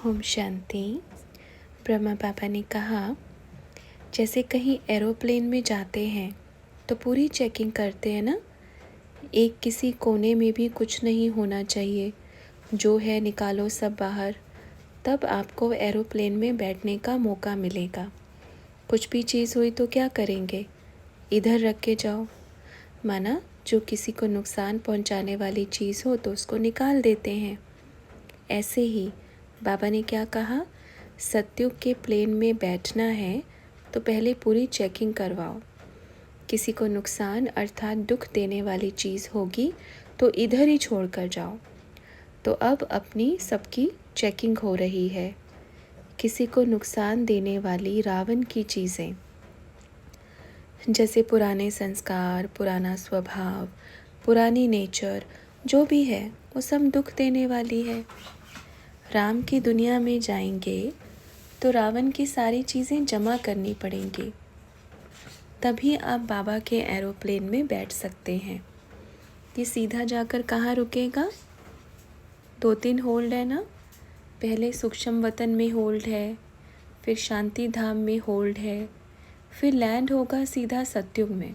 ओम शांति। ब्रह्मा पापा ने कहा, जैसे कहीं एरोप्लेन में जाते हैं तो पूरी चेकिंग करते हैं ना। एक किसी कोने में भी कुछ नहीं होना चाहिए, जो है निकालो सब बाहर, तब आपको एरोप्लेन में बैठने का मौका मिलेगा। कुछ भी चीज़ हुई तो क्या करेंगे, इधर रख के जाओ। माना जो किसी को नुकसान पहुंचाने वाली चीज़ हो तो उसको निकाल देते हैं। ऐसे ही बाबा ने क्या कहा, सत्युग के प्लेन में बैठना है तो पहले पूरी चेकिंग करवाओ। किसी को नुकसान अर्थात दुख देने वाली चीज़ होगी तो इधर ही छोड़ कर जाओ। तो अब अपनी सबकी चेकिंग हो रही है। किसी को नुकसान देने वाली रावण की चीज़ें, जैसे पुराने संस्कार, पुराना स्वभाव, पुरानी नेचर, जो भी है वो सब दुख देने वाली है। राम की दुनिया में जाएंगे तो रावण की सारी चीज़ें जमा करनी पड़ेंगी, तभी आप बाबा के एरोप्लेन में बैठ सकते हैं। ये सीधा जाकर कहाँ रुकेगा? 2-3 होल्ड है ना। पहले सूक्ष्म वतन में होल्ड है, फिर शांति धाम में होल्ड है, फिर लैंड होगा सीधा सत्युग में,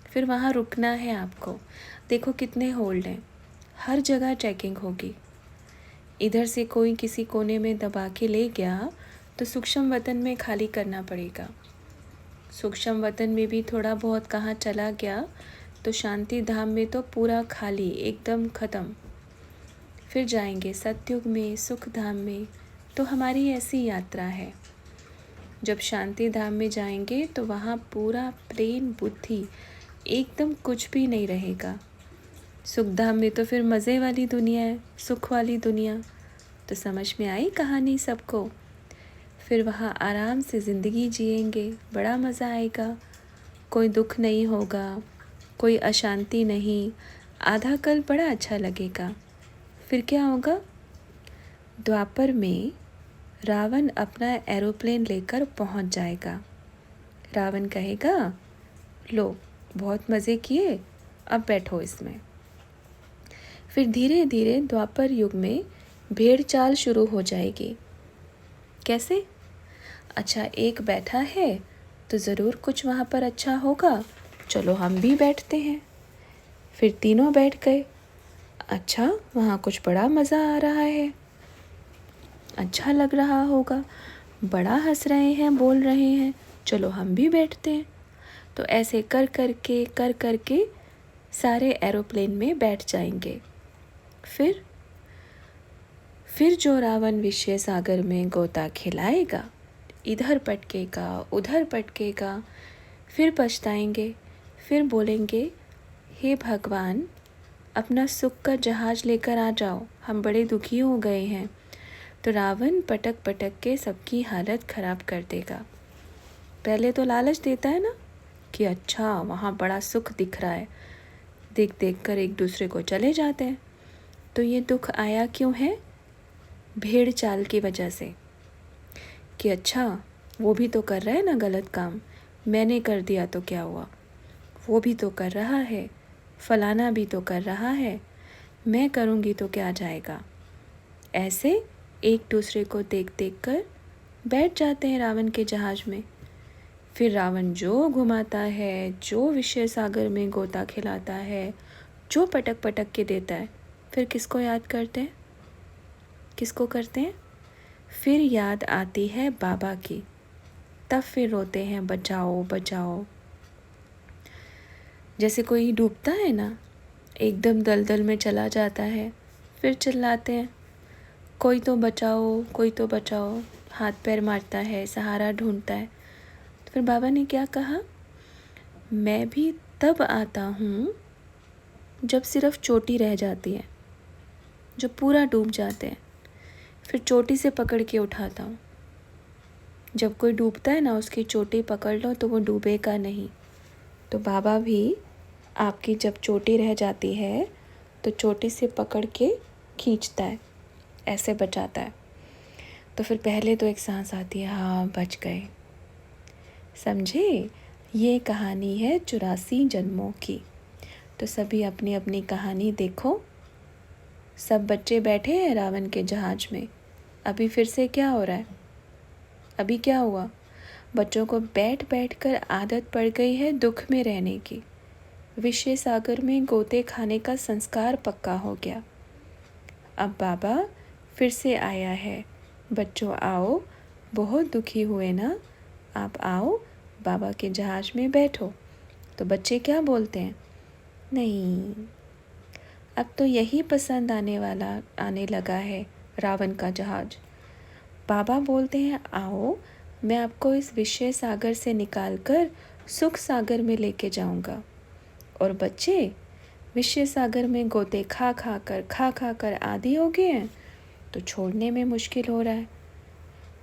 फिर वहाँ रुकना है आपको। देखो कितने होल्ड हैं, हर जगह चेकिंग होगी। इधर से कोई किसी कोने में दबा के ले गया तो सूक्ष्म वतन में खाली करना पड़ेगा। सूक्ष्म वतन में भी थोड़ा बहुत कहाँ चला गया तो शांति धाम में तो पूरा खाली, एकदम ख़त्म। फिर जाएंगे सत्युग में, सुख धाम में। तो हमारी ऐसी यात्रा है। जब शांति धाम में जाएंगे तो वहाँ पूरा प्लेन बुद्धि, एकदम कुछ भी नहीं रहेगा। सुख धाम में तो फिर मज़े वाली दुनिया है, सुख वाली दुनिया। तो समझ में आई कहानी सबको। फिर वहाँ आराम से ज़िंदगी जिएंगे, बड़ा मज़ा आएगा। कोई दुख नहीं होगा, कोई अशांति नहीं। आधा कल बड़ा अच्छा लगेगा। फिर क्या होगा? द्वापर में रावण अपना एरोप्लेन लेकर पहुँच जाएगा। रावण कहेगा, लो बहुत मज़े किए, अब बैठो इसमें। फिर धीरे धीरे द्वापर युग में भेड़ चाल शुरू हो जाएगी। कैसे? अच्छा, एक बैठा है तो ज़रूर कुछ वहाँ पर अच्छा होगा, चलो हम भी बैठते हैं। फिर तीनों बैठ गए। अच्छा, वहाँ कुछ बड़ा मज़ा आ रहा है, अच्छा लग रहा होगा, बड़ा हंस रहे हैं, बोल रहे हैं, चलो हम भी बैठते हैं। तो ऐसे कर कर के सारे एरोप्लेन में बैठ जाएंगे। फिर जो रावण विषय सागर में गोता खिलाएगा, इधर पटकेगा उधर पटकेगा, फिर पछताएंगे, फिर बोलेंगे, हे भगवान अपना सुख का जहाज लेकर आ जाओ, हम बड़े दुखी हो गए हैं। तो रावण पटक पटक के सबकी हालत ख़राब कर देगा। पहले तो लालच देता है ना कि अच्छा वहाँ बड़ा सुख दिख रहा है, देख देख कर एक दूसरे को चले जाते हैं। तो ये दुख आया क्यों है? भेड़ चाल की वजह से, कि अच्छा वो भी तो कर रहा है ना गलत काम, मैंने कर दिया तो क्या हुआ, वो भी तो कर रहा है, फलाना भी तो कर रहा है, मैं करूँगी तो क्या जाएगा। ऐसे एक दूसरे को देख देख कर बैठ जाते हैं रावण के जहाज में। फिर रावण जो घुमाता है, जो विषय सागर में गोता खिलाता है, जो पटक पटक के देता है, फिर किसको याद करते हैं? किसको करते हैं? फिर याद आती है बाबा की, तब फिर रोते हैं, बचाओ बचाओ। जैसे कोई डूबता है ना, एकदम दलदल में चला जाता है, फिर चिल्लाते हैं, कोई तो बचाओ कोई तो बचाओ, हाथ पैर मारता है, सहारा ढूंढता है। तो फिर बाबा ने क्या कहा, मैं भी तब आता हूँ जब सिर्फ चोटी रह जाती है, जो पूरा डूब जाते हैं, फिर चोटी से पकड़ के उठाता हूँ। जब कोई डूबता है ना, उसकी चोटी पकड़ लो तो वो डूबेगा नहीं। तो बाबा भी आपकी जब चोटी रह जाती है तो चोटी से पकड़ के खींचता है, ऐसे बचाता है। तो फिर पहले तो एक सांस आती है, हाँ बच गए। समझे? ये कहानी है 84 जन्मों की। तो सभी अपनी अपनी कहानी देखो। सब बच्चे बैठे हैं रावण के जहाज में, अभी फिर से क्या हो रहा है? अभी क्या हुआ? बच्चों को बैठ बैठ कर आदत पड़ गई है दुख में रहने की। विषय सागर में गोते खाने का संस्कार पक्का हो गया। अब बाबा फिर से आया है। बच्चों आओ, बहुत दुखी हुए ना? आप आओ, बाबा के जहाज में बैठो। तो बच्चे क्या बोलते हैं? नहीं, अब तो यही पसंद आने लगा है, रावण का जहाज। बाबा बोलते हैं आओ, मैं आपको इस विषय सागर से निकालकर सुख सागर में लेके जाऊंगा। और बच्चे विषय सागर में गोते खा खा कर आदी हो गए हैं, तो छोड़ने में मुश्किल हो रहा है।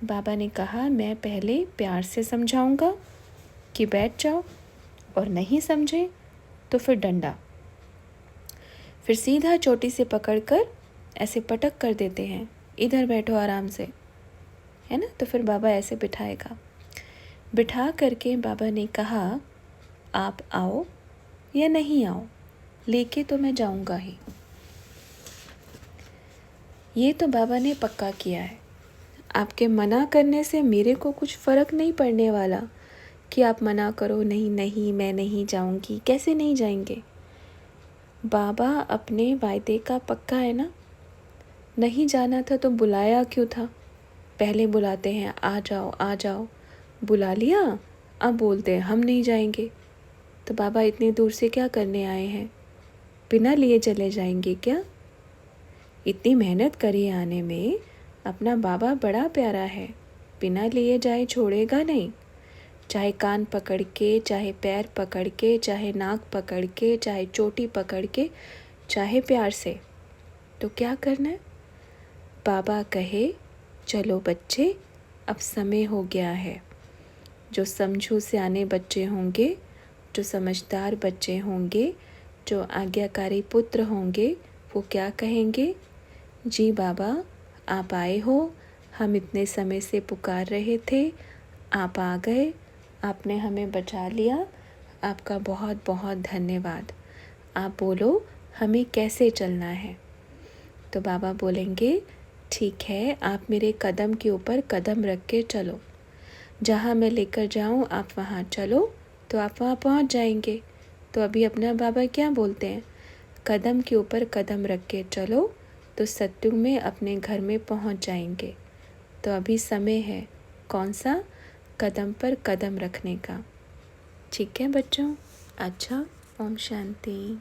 बाबा ने कहा मैं पहले प्यार से समझाऊंगा कि बैठ जाओ, और नहीं समझे तो फिर डंडा। फिर सीधा चोटी से पकड़कर ऐसे पटक कर देते हैं, इधर बैठो आराम से, है ना? तो फिर बाबा ऐसे बिठाएगा। बिठा करके बाबा ने कहा आप आओ या नहीं आओ, लेके तो मैं जाऊंगा ही। ये तो बाबा ने पक्का किया है। आपके मना करने से मेरे को कुछ फ़र्क नहीं पड़ने वाला कि आप मना करो, नहीं नहीं मैं नहीं जाऊंगी। कैसे नहीं जाएंगे? बाबा अपने वायदे का पक्का है ना। नहीं जाना था तो बुलाया क्यों था? पहले बुलाते हैं आ जाओ आ जाओ, बुला लिया, अब बोलते हैं हम नहीं जाएंगे। तो बाबा इतनी दूर से क्या करने आए हैं? बिना लिए चले जाएंगे क्या? इतनी मेहनत करी आने में। अपना बाबा बड़ा प्यारा है, बिना लिए जाए छोड़ेगा नहीं। चाहे कान पकड़ के, चाहे पैर पकड़ के, चाहे नाक पकड़ के, चाहे चोटी पकड़ के, चाहे प्यार से। तो क्या करना है? बाबा कहे चलो बच्चे, अब समय हो गया है। जो समझू सियाने बच्चे होंगे, जो समझदार बच्चे होंगे, जो आज्ञाकारी पुत्र होंगे, वो क्या कहेंगे? जी बाबा, आप आए हो, हम इतने समय से पुकार रहे थे, आप आ गए, आपने हमें बचा लिया, आपका बहुत बहुत धन्यवाद। आप बोलो हमें कैसे चलना है? तो बाबा बोलेंगे ठीक है, आप मेरे कदम के ऊपर कदम रख के चलो, जहाँ मैं लेकर जाऊँ आप वहाँ चलो, तो आप वहाँ पहुँच जाएंगे। तो अभी अपना बाबा क्या बोलते हैं? कदम के ऊपर कदम रख के चलो, तो सत्युग में अपने घर में पहुँच जाएंगे। तो अभी समय है कौन सा? कदम पर कदम रखने का। ठीक है बच्चों? अच्छा, ओम शांति।